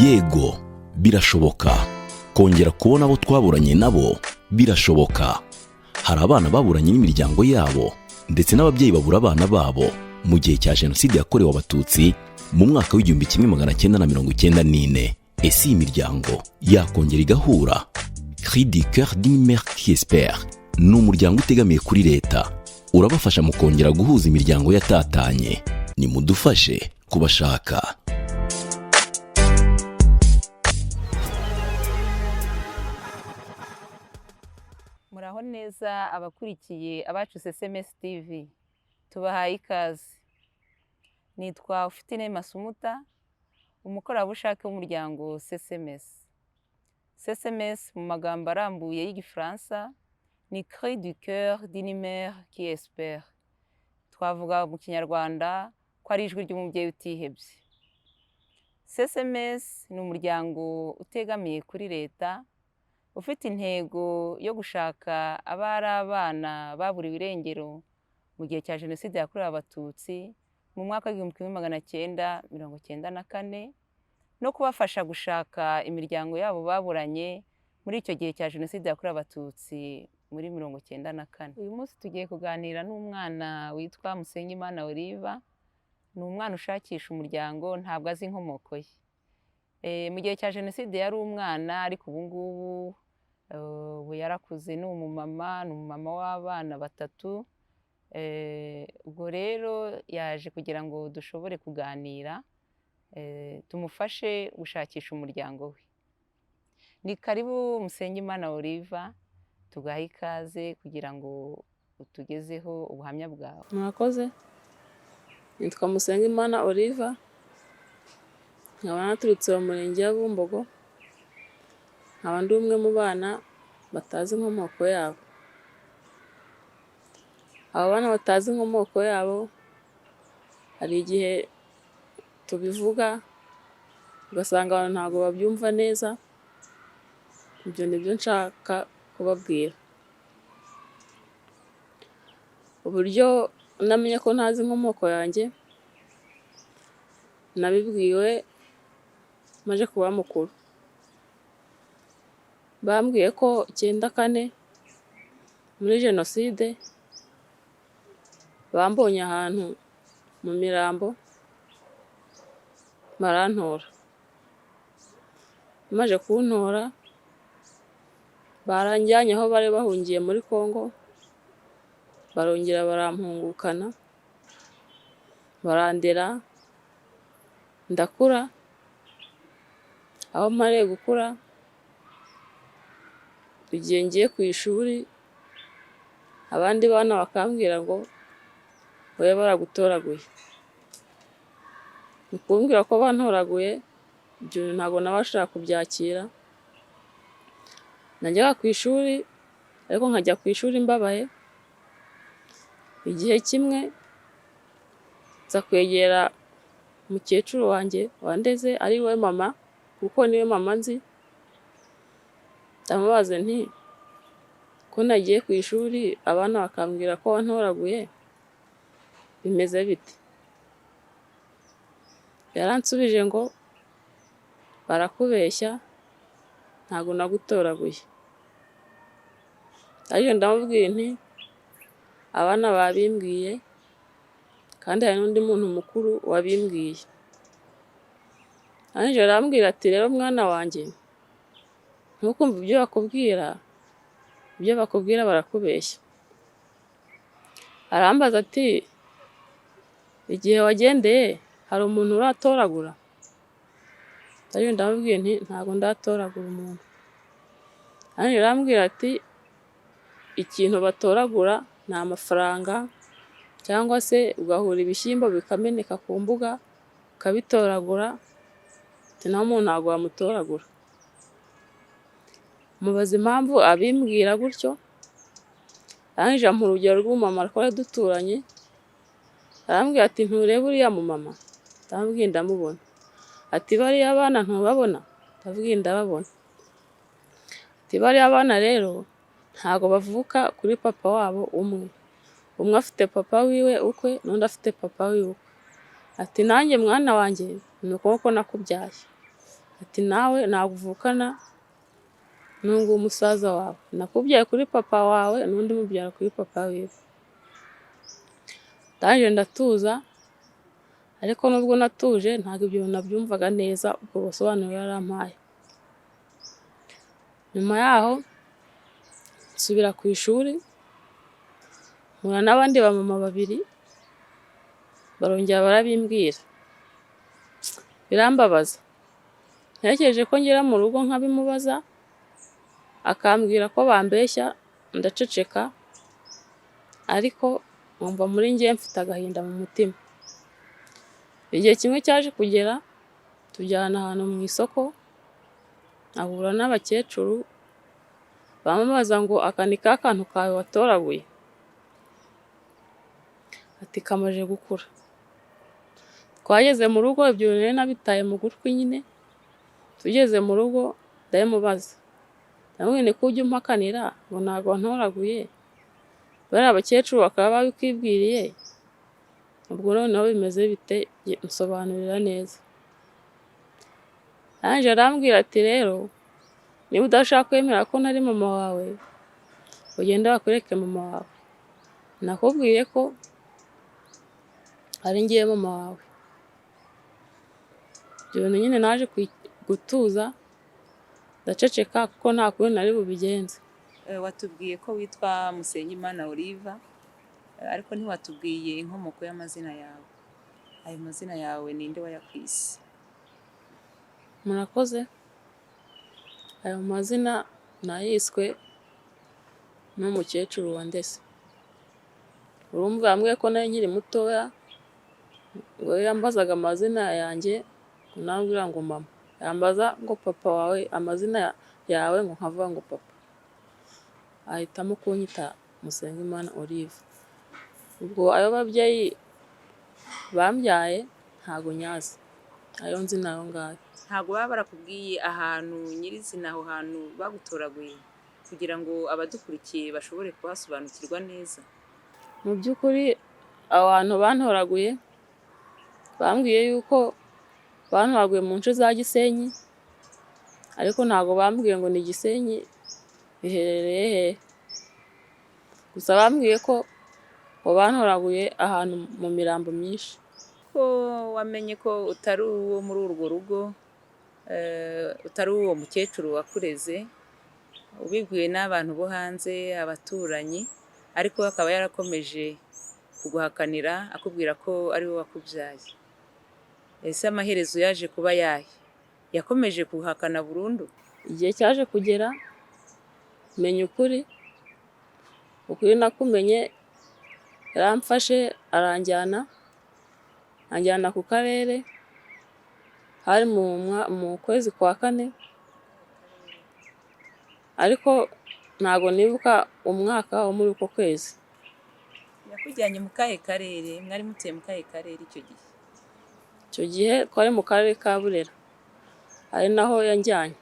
yego birashoboka kongera kubona abo twaburanye nabo birashoboka. Hari abana baburanye n'imiryango yabo ndetse n'ababyeyi babura abana babo mu gihe cya Jenocide yakorewe Abatutsi mu mwaka w'1994. Ese iyi miryango yakongera igahura? Cri du cœur d'une mère qui espère ni umuryango utegamiye kuri leta, urabafasha mu kongera guhuza imiryango yatatanye. Nimudufashe kubashaka. Muraho neza abakurikiye abacu CCMES TV, tubahaye ikaze. Nitwa ufite Masumuta, umukorerabushake w'umuryango CCMES. CCMES mu magambo arambuye y'Igifaransa ni Cri du cœur d'une mère qui espère. Twavuga mu Kinyarwanda ko ari ijwi ry'umubyeyi utihebye. CCMES ni umuryango utegamiye kuri leta, ufite intego yo gushaka abari abana baburiwe irengero mu gihe cya Jenoside yakorewe Abatutsi mu mwaka w'1994 no kubafasha gushaka imiryango yabo baburanye muri icyo gihe cya Jenoside yakorewe Abatutsi muri 1994. Uyu munsi tugiye kuganira n'umwana witwa Musengimana Oliva. Ni umwana ushakisha umuryango, ntabwo azi inkomoko ye. Mu gihe cya Jenoside yari umwana, ariko ubu ngubu yarakuze, ni umumama w'abana 3. Ubwo rero yaje kugira ngo dushobore kuganira, tumufashe gushakisha umuryango we. Ni karibu Musengimana Oliva, tugaha ikaze kugira ngo utugezeho ubuhamya bwawe. Murakoze. Nitwa Musengimana Oliva, nkaba naturutse mu murenge wa Bumbogo, nkaba ndi umwe mu bana batazi inkomoko yabo. Abo bana batazi inkomoko yabo hari igihe tubivuga ugasanga abantu ntabwo babyumva neza. Ibyo nibyo nshaka kubabwira. Uburyo namenye ko ntazi inkomoko yanjye nabibwiwe maje kuba mukuru. Bambwiye ko 94 muri Jenocide bambonye ahantu mu mirambo barantora. Maje kuntora baranjyanye aho bari bahungiye muri Kongo, barongera barampungukana, barandera, ndakura. Aho mare gukura igihe ngiye ku ishuri, abandi bana bakambwira ngo wowe baragutoraguye. Ukumbwira ko bantoraguye, ibyo ntabwo nabashaka kubyakira. Najyaga ku ishuri, ariko nkajya ku ishuri mbabaye. Igihe kimwe nza kwegera umukecuru wanjye wandeze, ari we mama, kuko niwe mama nzi. Ndamubaza nti ko nagiye ku ishuri abana bakambwira ko wantoraguye, bimeze bite? Yaransubije ngo barakubeshya, ntabwo nagutoraguye. Ariko ndamubwira nti abana babimbwiye, kandi hari n'undi muntu mukuru wabimbwiye. Anje arambwira ati rero mwana wanjye, ntukumva ibyo bakubwira barakubeshya. Arambaza ati igihe wagendeye hari umuntu uratoragura? Ariko ndamubwiye nti ntabwo ndatoragura umuntu. Anje arambwira ati ikintu batoragura ni amafaranga, cyangwa se ugahura ibishyimbo bikameneka ku mbuga ukabitoragura, ati nta muntu ntabwo wamutoragura. Mubaza impamvu abimbwira gutyo. Arangije ampa urugero rw'umumama twari duturanye, arambwira ati nturebe uriya mumama? Ndamubwiye ndamubona. Ati bariya abana ntubabona? Ndabwiye ndababona. Ati bariya abana rero ntabwo bavuka kuri papa wabo umwe. Umwe afite papa wiwe ukwe, n'undi afite papa wiwe ukwe. Ati nanjye mwana wanjye ni uko nakubyaye. ati nawe ntabwo uvukana n'uwo umusaza wawe, nakubyaye kuri papa wawe n'undi mubyara kuri papa wiwe. Ndaje ndatuza, ariko nubwo natuje ntabwo ibyo nabyumvaga neza, ubwo busobanuro yarampaye. Nyuma yaho nsubira ku ishuri, mpura n'abandi bamama babiri, barongera barabimbwira, birambabaza. Ntekereje ko ngera mu rugo nkabimubaza, akambwira ko bambeshya, ndaceceka, ariko nkumva muri njye mfite agahinda mu mutima. Igihe kimwe cyaje kugera, tujyana ahantu mu isoko, ahura n'abakecuru, bamubaza ngo aka ni ka kantu kawe watoraguye? Ati kamaje gukura. Twageze mu rugo, ibyo bintu nabitaye mu gutwi nyine. Tugeze mu rugo ndabimubaza, ndamubwira nti ko ujya umpakanira ngo ntabwo wantoraguye, bariya abakecuru bakaba babikwibwiriye, ubwo noneho bimeze bite? Nsobanurira neza. Arangije arambwira ati rero niba udashaka kwemera ko nari mama wawe, ugende bakwereke mama wawe. Nakubwiye ko ari ngiye mama wawe. Ibyo bintu nyine naje gutuza, ndaceceka kuko nta kundi nari bubigenze. Watubwiye ko witwa Musengimana Oliva, ariko ntiwatubwiye inkomoko y'amazina yawe. Ayo mazina yawe ninde wayakwise? Murakoze. Ayo mazina nayiswe n'umukecuru wa ndese. Urumva yambwiye ko nari nkiri mutoya, ngo yambazaga amazina yanjye, nambwira ngo mama. Yambaza ngo papa wawe, amazina yawe, ngo nkavuga ngo papa. Ahitamo kunyita Musengimana Oliva. Ubwo ayo babyeyi bambyaye ntago nyazi, ayo nzi nayo ngayo. Ntabwo baba barakubwiye ahantu nyirizina, aho hantu bagutoraguye, kugira ngo abadukurikiye bashobore kuhasobanukirwa neza? Mu by'ukuri abantu bantoraguye bambwiye yuko bantoraguye mu nce za Gisenyi, ariko ntabwo bambwiye ngo ni Gisenyi biherereye hehe. Gusa bambwiye ko bantoraguye ahantu mu mirambo myinshi. Ko wamenye ko utari uwo muri urwo rugo, utari uwo mukecuru wakureze, ubibwiwe n'abantu bo hanze, abaturanyi, ariko akaba yarakomeje kuguhakanira akubwira ko ari wowe wakubyaye. Ese amaherezo yaje kuba yahe? Yakomeje kuhakana burundu? Igihe cyaje kugera menya ukuri. Ukuri nakumenye, yaramfashe anjyana ku karere, hari mu kwezi kwa 4, ariko ntabwo nibuka umwaka wo muri uko kwezi. Yakujyanye mu kahe karere? Mwari mutuye mu kahe karere icyo gihe? Icyo gihe twari mu karere ka Burera, ari naho yanjyanye.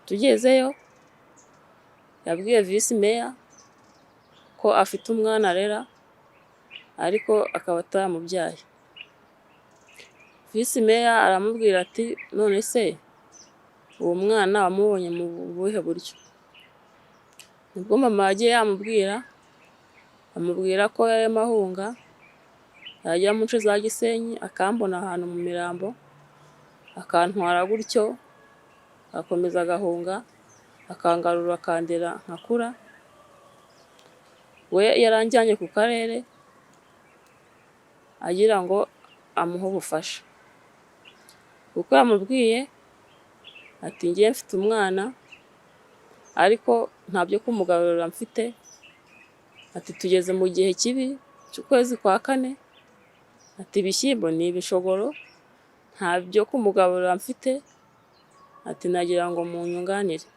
Tugezeyo yabwiye visi meya ko afite umwana arera, ariko akaba ataramubyaye. Visi meya aramubwira ati none se uwo mwana wamubonye mu buhe buryo? Nibwo mama yagiye amubwira ko yari mahunga, yajya mu nce za Gisenyi akambona ahantu mu mirambo, akantwara gutyo, akomeza agahunga, akangarura akandera nkakura. We yaranjyanye ku karere agira ngo amuhe ubufasha, kuko yamubwiye ati ngiye mfite umwana, ariko nta byo kumugaburira mfite. Ati tugeze mu gihe kibi cy'ukwezi kwa 4, ati ibishyimbo ni ibishogoro, nta byo kumugaburira mfite. Ati nagira ngo munyunganire.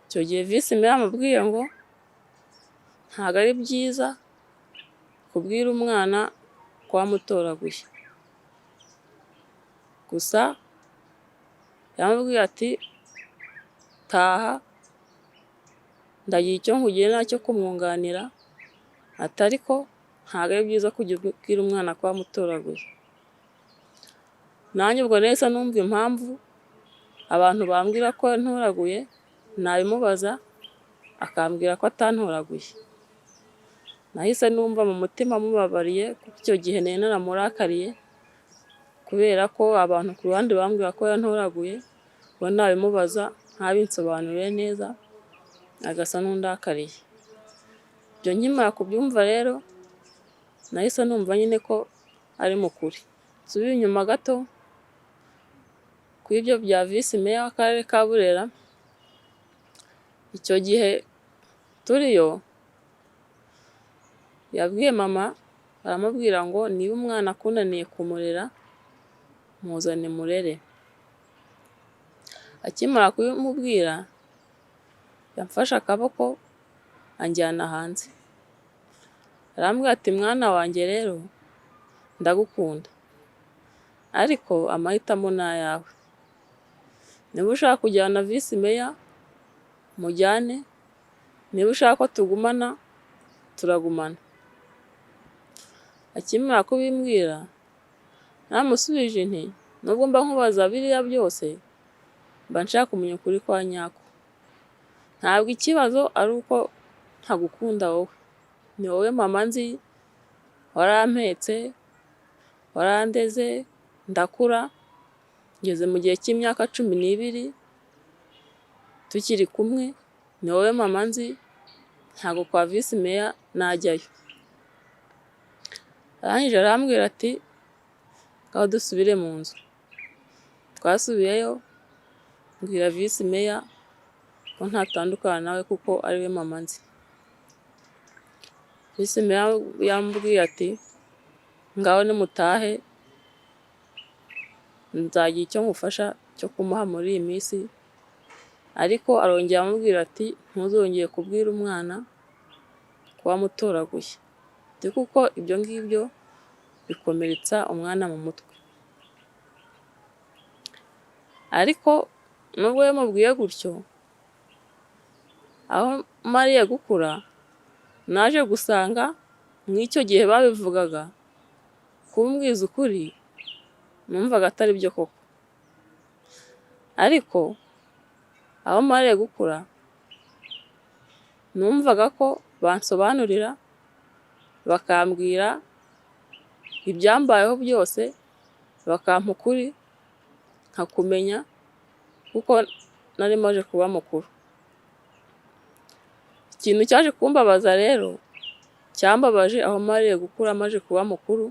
Icyo gihe visi meya yamubwiye ngo ntabwo ari byiza kubwira umwana ko wamutoraguye. Gusa yamubwiye ati taha, ndagira icyo nkugiye nacyo kumwunganira, ariko ntabwo ari byiza kujya ubwira umwana ko wamutoraguye. nanjye ubwo nahise numva impamvu abantu bambwira ko ntoraguye, nabimubaza akambwira ko atantoraguye. Nahise numva mu mutima mubabariye kuko icyo gihe nari naramurakariye kubera ko abantu ku ruhande bambwira ko yantoraguye, ngo nabimubaza ntabinsobanurire neza agasa n'undakariye. Ibyo nkimara kubyumva rero nahise numva nyine ko ari mu kuri. Nsubira inyuma gato kuri ibyo bya visi meya w'akarere ka Burera, icyo gihe turiyo yabwiye mama, aramubwira ngo niba umwana akunaniye kumurera muzane murere. Akimara kubimubwira yamfashe akaboko anjyana hanze, arambwira ati mwana wanjye rero ndagukunda ariko amahitamo ni ayawe. Niba ushaka kujyana visi meya mujyane, niba ushaka ko tugumana turagumana. Akimara kubimbwira namusubije nti nubwo mba nkubaza biriya byose mba nshaka kumenya ukuri kwa nyako. Ntabwo ikibazo ari uko ntagukunda wowe, ni wowe mama nzi, warampetse, warandeze, ndakura, ngeze mu gihe cy'imyaka 12 tukiri kumwe, ni wowe mama nzi, ntabwo kwa visi meya najyayo. Arangije arambwira ati ngaho dusubire mu nzu. Twasubiyeyo mbwira visi meya ko ntatandukana nawe kuko ari we mama nzi. Visi meya yambwiye ati ngaho nimutahe nzagira icyo ngufasha cyo kumuha muri iyi minsi, ariko arongera amubwira ati ntuzongeye kubwira umwana ko wamutoraguye kuko ibyo ngibyo bikomeretsa umwana mu mutwe. Ariko nubwo yamubwiye gutyo, aho mariye gukura naje gusanga mw'icyo gihe babivugaga kumbwiza ukuri numvaga atari byo koko. Ariko aho mariye gukura numvaga ko bansobanurira bakambwira ibyambayeho byose, bakampa ukuri nkakumenya kuko nari maje kuba mukuru. Ikintu cyaje kumbabaza rero, cyambabaje aho mariye gukura maje kuba mukuru,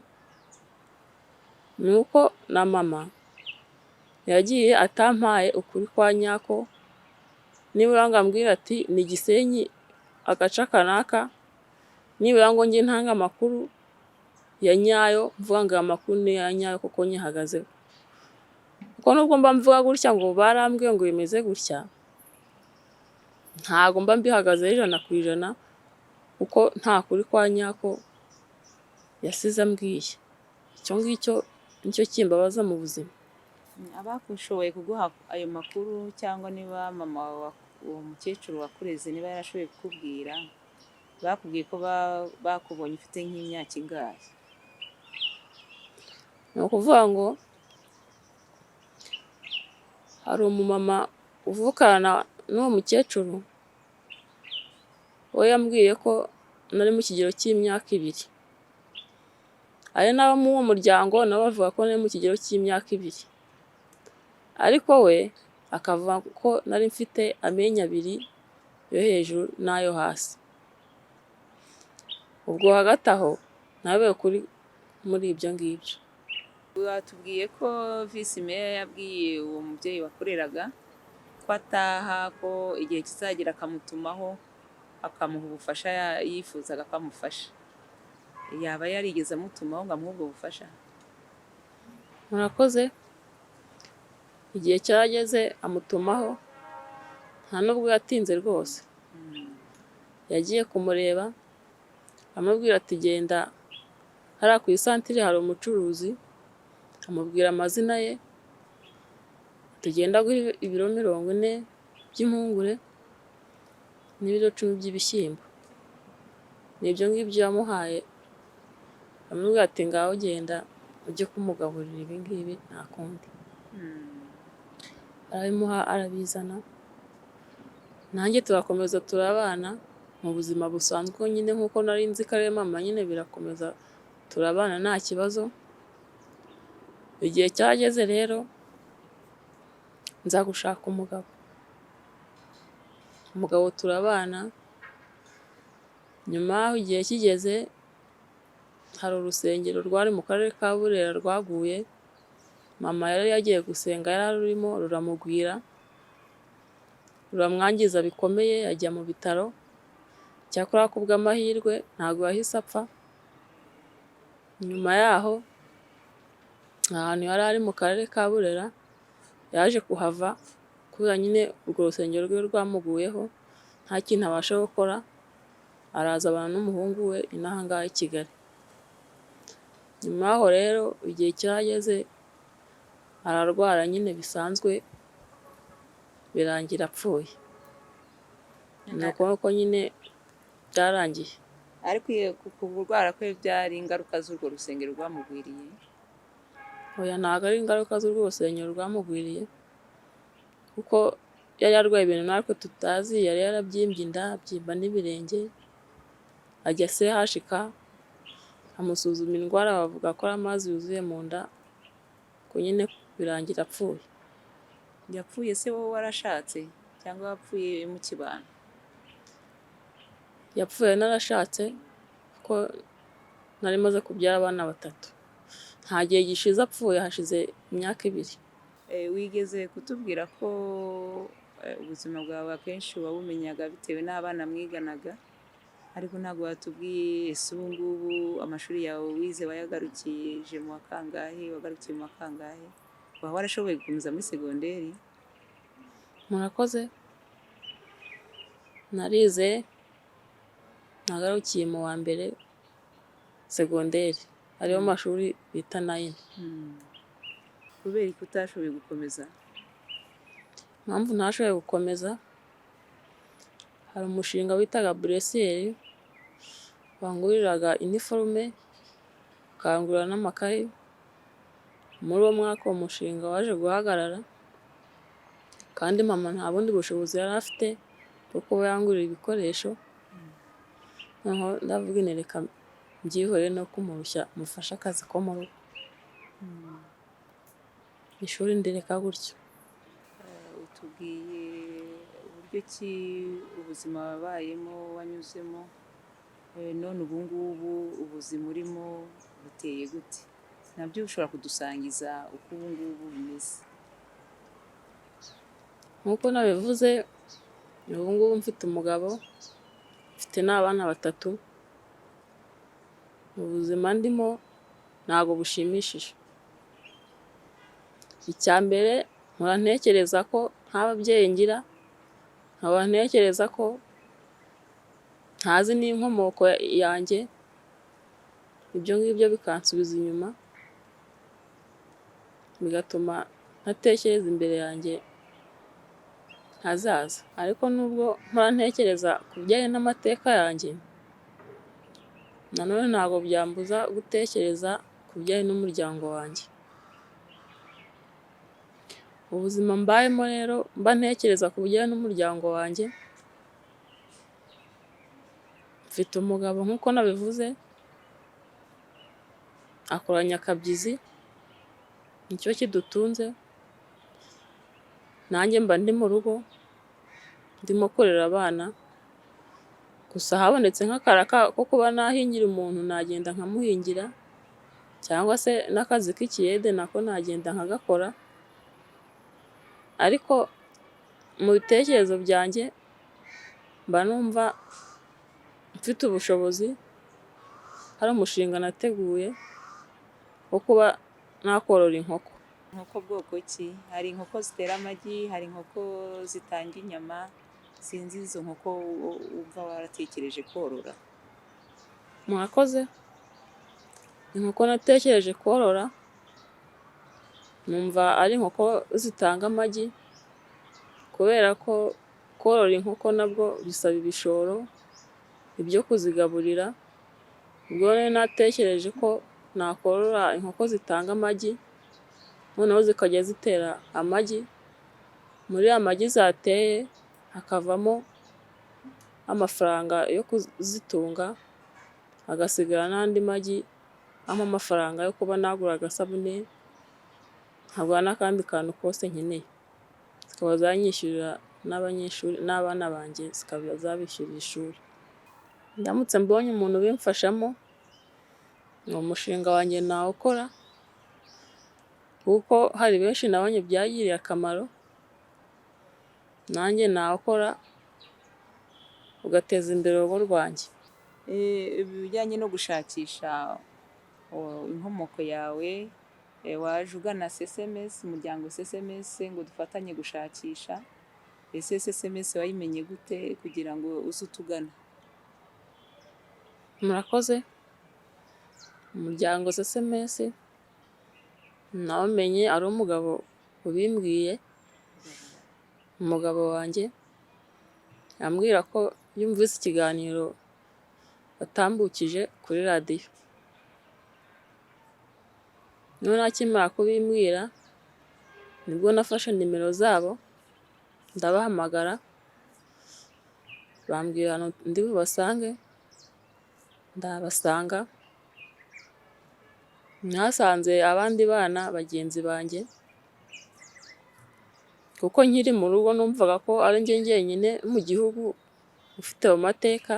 nuko na mama yagiye atampaye ukuri kwa nyako. Nibura ngo ambwira ati ni Gisenyi agaca kanaka, nibura ngo njye ntanga amakuru ya nyayo, mvuga ngo amakuru ni ya nyayo kuko nyihagazeho. Kuko nubwo mba mvuga gutya ngo barambwiye ngo bimeze gutya, ntago mba mbihagazeho 100% kuko nta kuri kwa nyako yasize ambwiye. Icyo ngicyo nicyo kimbabaza mu buzima. Abakushoboye kuguha ayo makuru cyangwa niba mama uwo mukecuru wakureze niba yarashoboye kukubwira, bakubwiye ko bakubonye ufite nk'imyaka ingahe? Ni ukuvuga ngo hari umumama uvukana n'uwo mukecuru, we yambwiye ko nari mu kigero cy'imyaka 2. Ari nabo mu uwo muryango nabo bavuga ko nari mu kigero cy'imyaka 2, ariko we akavuga ko nari mfite amenyo 2 yo hejuru n'ayo hasi. Ubwo hagati aho nawe kuri muri ibyo ngibyo. Batubwiye ko visi meya yabwiye uwo mubyeyi wakoreraga ko ataha, ko igihe kizagera akamutumaho akamuha ubufasha yifuzaga ko amufasha. Yaba yarigeze amutumaho ngo amuhe ubwo bufasha? Murakoze. Igihe cyarageze amutumaho, nta nubwo yatinze rwose. Yagiye kumureba amubwira ati genda hariya ku isantire hari umucuruzi, amubwira amazina ye, tugenda guha ibiro 40 by'impungure n'ibiro 10 by'ibishyimbo. Nibyo ngibyo yamuhaye, amubwira ati ngaho genda ujye kumugaburira ibi ngibi nta kundi. Arabimuha arabizana, nanjye turakomeza turabana mu buzima busanzwe nyine nk'uko nari nzi ko ari mama nyine birakomeza turabana nta kibazo. Igihe cyageze rero nza gushaka umugabo turabana, nyuma aho igihe kigeze hari urusengero rwari mu karere ka Burera rwaguye, mama yari yagiye gusenga yari arurimo ruramugwira, ruramwangiza bikomeye, ajya mu bitaro. Cyakora kubw'amahirwe ntabwo yahise apfa. Nyuma yaho ahantu yari ari mu karere ka Burera yaje kuhava kubera nyine urwo rusengero rwe rwamuguyeho, nta kintu abasha gukora, araza abana n'umuhungu we inaha ngaha i Kigali. Nyuma yaho rero igihe cyageze ararwara nyine bisanzwe birangira apfuye. Ni uko nyine byarangiye. Ariko ku kurwara kwe byari ingaruka z'urwo rusengero rwamugwiriye? Oya, ntabwo ari ingaruka z'urwo rusengero rwamugwiriye, kuko yari yarwaye ibintu natwe tutazi. Yari yarabyimbye inda, abyimba n'ibirenge, ajya CHK amusuzuma indwara, bavuga ko ari amazi yuzuye mu nda, ko nyine birangira apfuye. Yapfuye se wowe warashatse cyangwa wapfuye mu kibano? Yapfuye narashatse kuko nari maze kubyara abana 3. Nta gihe gishize apfuye, hashize imyaka 2. Wigeze kutubwira ko ubuzima bwawe akenshi wabumenyaga bitewe n'abana mwiganaga, ariko ntabwo watubwiye ese ubu ngubu amashuri yawe wize wayagarukije mu wa kangahe? Wagarukiye mu wa kangahe? Waba warashoboye gukomeza muri segonderi? Murakoze. Narize nagarukiye mu wa mbere segonderi, ariyo mashuri bita 9. Kubera ko utashoboye gukomeza? Impamvu ntashoboye gukomeza, hari umushinga witaga buresiyeri wanguriraga iniforume, ukangurira n'amakayi. Muri uwo mwaka uwo mushinga waje guhagarara, kandi mama nta bundi bushobozi yari afite bwo kuba yangurira ibikoresho. Noneho ndavuga nti reka mbyihorere no kumurushya mufashe akazi ko mu rugo. Ishuri ndireka gutyo. Utubwiye uburyo ki ubuzima wabayemo wanyuzemo, none ubu ngubu ubuzima urimo buteye gute? Nabyo ushobora kudusangiza uko ubu ngubu bimeze? Nk'uko nabivuze, ubu ngubu mfite umugabo, mfite n'abana 3. Ubuzima ndimo ntabwo bushimishije. Icya mbere nkora ntekereza ko nta babyeyi ngira, nkaba ntekereza ko ntazi n'inkomoko yanjye. Ibyo ngibyo bikansubiza inyuma, bigatuma ntatekereza imbere yanjye hazaza. Ariko nubwo nkora ntekereza ku bijyanye n'amateka yanjye, nanone ntabwo byambuza gutekereza ku bijyanye n'umuryango wanjye. Ubuzima mbayemo rero mba ntekereza ku bijyanye n'umuryango wanjye. Mfite umugabo nk'uko nabivuze, akoranya akabyizi, nicyo kidutunze. Nanjye mba ndi mu rugo ndimo kurera abana, gusa habonetse nk'akara ko kuba nahingira umuntu nagenda nkamuhingira, cyangwa se n'akazi k'ikiyede nako nagenda nkagakora. Ariko mu bitekerezo byanjye mba numva mfite ubushobozi. Hari umushinga nateguye wo kuba nakorora inkoko. Inkoko bwoko ki? Hari inkoko zitera amagi, hari inkoko zitanga inyama. Sinzi izo nkoko wumva waratekereje korora? Murakoze. Inkoko natekereje korora, numva ari inkoko zitanga amagi, kubera ko korora inkoko nabwo bisaba ibishoro, ibyo kuzigaburira. Ubwo rero natekereje ko nakorora inkoko zitanga amagi, noneho zikajya zitera amagi, muri ya magi zateye hakavamo amafaranga yo kuzitunga, hagasigara n'andi magi ampa amafaranga yo kuba nagura agasabune, nkagura n'akandi kantu kose nkeneye, zikaba zanyishyurira n'abanyeshuri n'abana banjye zikaba zabishyurira ishuri. Ndamutse mbonye umuntu ubimfashamo, uwo mushinga wanjye nawukora kuko hari benshi nabonye byagiriye akamaro, nanjye nawukora ugateza imbere urugo rwanjye. Ibijyanye no gushakisha inkomoko yawe, waje ugana CCMES, umuryango CCMES ngo dufatanye gushakisha. Ese CCMES wayimenye gute kugira ngo uze utugana? Murakoze. Umuryango CCMES nawumenye ari umugabo ubimbwiye, umugabo wanjye ambwira ko yumvise ikiganiro batambukije kuri radiyo, none akimara kubimbwira nibwo nafashe nimero zabo ndabahamagara, bambwira ahantu ndi bubasange, ndabasanga, nahasanze abandi bana bagenzi banjye kuko nkiri mu rugo numvaga ko ari njye njyenyine mu gihugu ufite mu mateka,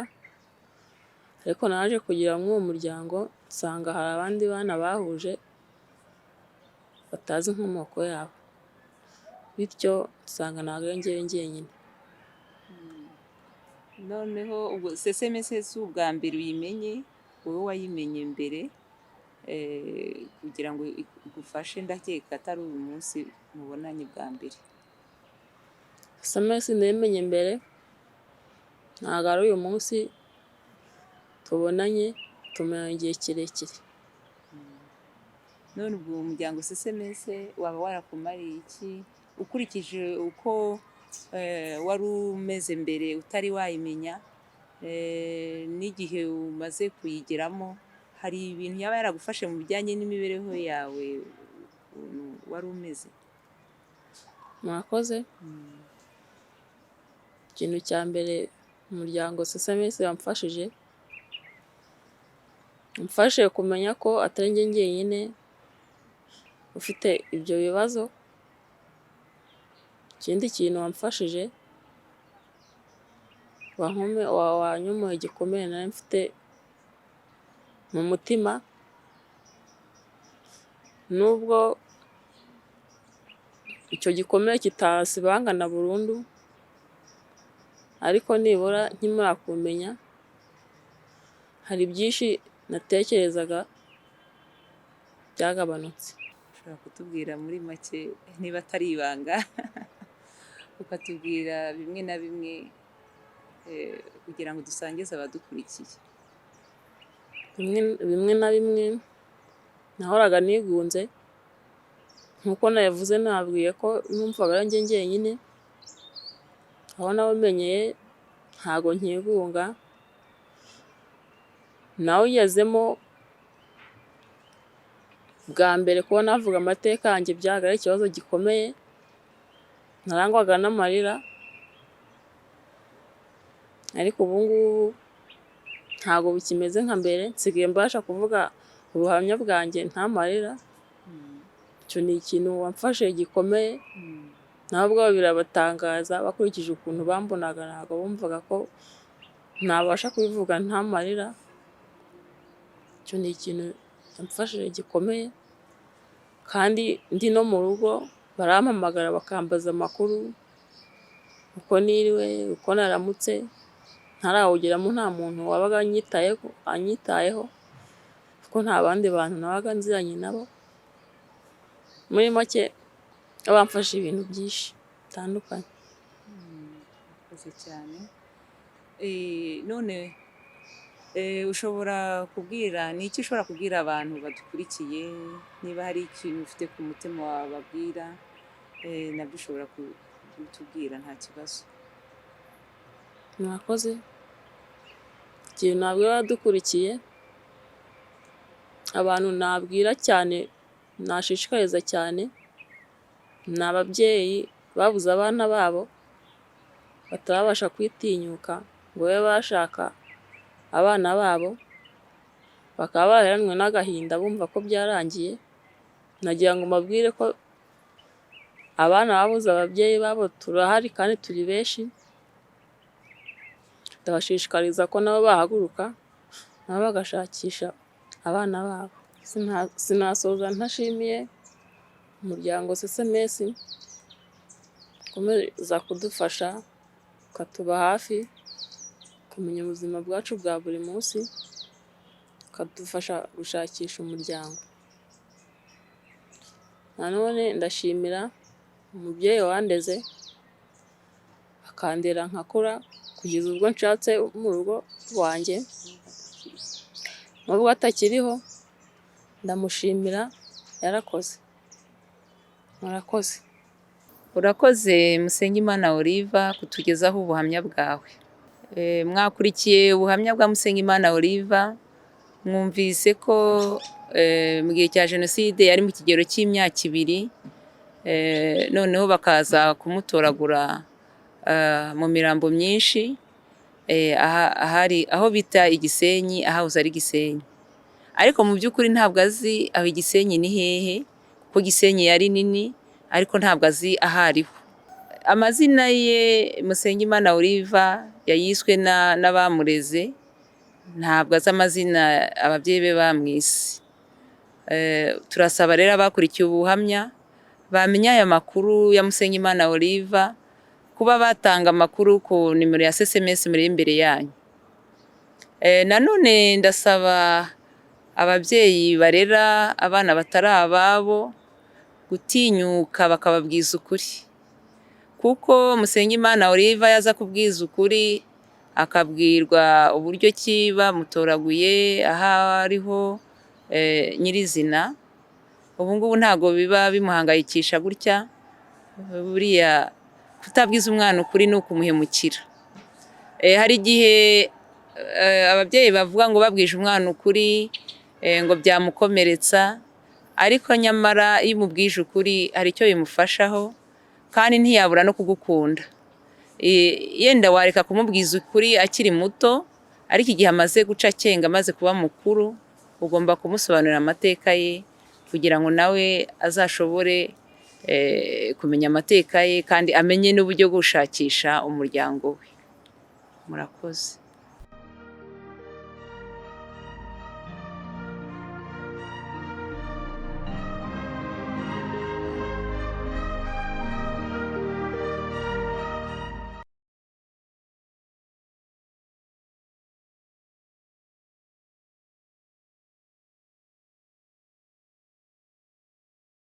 ariko naje kugira nk'uwo muryango nsanga hari abandi bana bahuje batazi inkomoko yabo, bityo nsanga ntabwo ari njyewe njyenyine. Noneho ubwo CCMES si ubwa mbere uyimenye, wowe wayimenye mbere kugira ngo igufashe, ndakeka atari uyu munsi mubonanye bwa mbere. CCMES nayimenye mbere, ntabwo ari uyu munsi tubonanye, tumaranye igihe kirekire. None ubwo umuryango CCMES waba warakumariye iki ukurikije uko wari umeze mbere utari wayimenya, n'igihe umaze kuyigeramo, hari ibintu yaba yaragufashe mu bijyanye n'imibereho yawe wari umeze? Murakoze. Ikintu cya mbere umuryango CCMES wamfashije, umfashije kumenya ko atari njye njyenyine ufite ibyo bibazo. Ikindi kintu wamfashije, wanyomoye igikomere nari mfite mu mutima, nubwo icyo gikomere kitasibangana burundu, ariko nibura nkimara kumenya hari byinshi natekerezaga byagabanutse. Ushobora kutubwira muri make niba atari ibanga ukatubwira bimwe na bimwe kugira ngo dusangize abadukurikiye? Bimwe na bimwe nahoraga nigunze, nkuko nabivuze nabwiye ko numvaga ari njye njyenyine, aho nawumenyeye ntago nkigunga, nawugezemo bwa mbere kuba navuga amateka yanjye byaga ari ikibazo gikomeye, narangwaga n'amarira, ariko ubu ngubu ntago bikimeze nka mbere, nsigaye mbasha kuvuga ubuhamya bwanjye nta marira. Icyo ni ikintu wamfashe gikomeye, nabo ubwabo birabatangaza bakurikije ukuntu bambonaga, ntabwo bumvaga ko nabasha kubivuga nta marira. Icyo ni ikintu yamfashije gikomeye, kandi ndi no mu rugo barampamagara bakambaza amakuru, uko niriwe, uko naramutse, ntarawugeramo nta muntu wabaga anyitayeho kuko nta bandi bantu nabaga nziranye nabo. Muri make bamfashe ibintu byinshi bitandukanye. Murakoze cyane. None ushobora kubwira, ni iki ushobora kubwira abantu badukurikiye, niba hari ikintu ufite ku mutima wababwira, nabyo ushobora kutubwira nta kibazo. Murakoze. Ikintu nabwira abadukurikiye, abantu nabwira cyane, nashishikariza cyane, ni ababyeyi babuze abana babo batarabasha kwitinyuka ngo babe bashaka abana babo, bakaba baraheranwe n'agahinda bumva ko byarangiye. Nagira ngo mbabwire ko abana babuze ababyeyi babo turahari kandi turi benshi. Ndabashishikariza ko nabo bahaguruka nabo bagashakisha abana babo. Sinasoza ntashimiye umuryango CCMES ukomeza kudufasha, ukatuba hafi, ukamenya ubuzima bwacu bwa buri munsi, ukadufasha gushakisha umuryango. Nanone ndashimira umubyeyi wandeze akandera nkakura kugeza ubwo nshatse mu rugo rwanjye, nubwo atakiriho ndamushimira, yarakoze. Murakoze. Urakoze Musengimana Oliva kutugezaho ubuhamya bwawe. Mwakurikiye ubuhamya bwa Musengimana Oliva, mwumvise ko mu gihe cya Jenoside yari mu kigero cy'imyaka 2, noneho bakaza kumutoragura mu mirambo myinshi, aho bita Igisenyi, ahahoze ari Gisenyi. Ariko mu by'ukuri ntabwo azi aho Igisenyi ni hehe, kuko Gisenyi yari nini, ariko ntabwo azi aho ariho. Amazina ye Musengimana Oliva yayiswe n'abamureze, ntabwo azi amazina ababyeyi be bamwise. Turasaba rero abakurikiye ubuhamya bamenya aya makuru ya Musengimana Oliva, kuba batanga amakuru ku nimero ya CCMES muri imbere yanyu. Nanone ndasaba ababyeyi barera abana batari ababo gutinyuka bakababwiza ukuri, kuko Musengimana Oliva yaza kubwiza ukuri akabwirwa uburyo ki bamutoraguye aho ariho nyirizina, ubu ngubu ntabwo biba bimuhangayikisha gutya. Buriya kutabwiza umwana ukuri ni ukumuhemukira. Hari igihe ababyeyi bavuga ngo babwije umwana ukuri ngo byamukomeretsa, ariko nyamara iyo umubwije ukuri hari icyo bimufashaho, kandi ntiyabura no kugukunda. Yenda wareka kumubwiza ukuri akiri muto, ariko igihe amaze guca akenga, amaze kuba mukuru, ugomba kumusobanurira amateka ye kugira ngo nawe azashobore kumenya amateka ye kandi amenye n'uburyo bwo gushakisha umuryango we. Murakoze.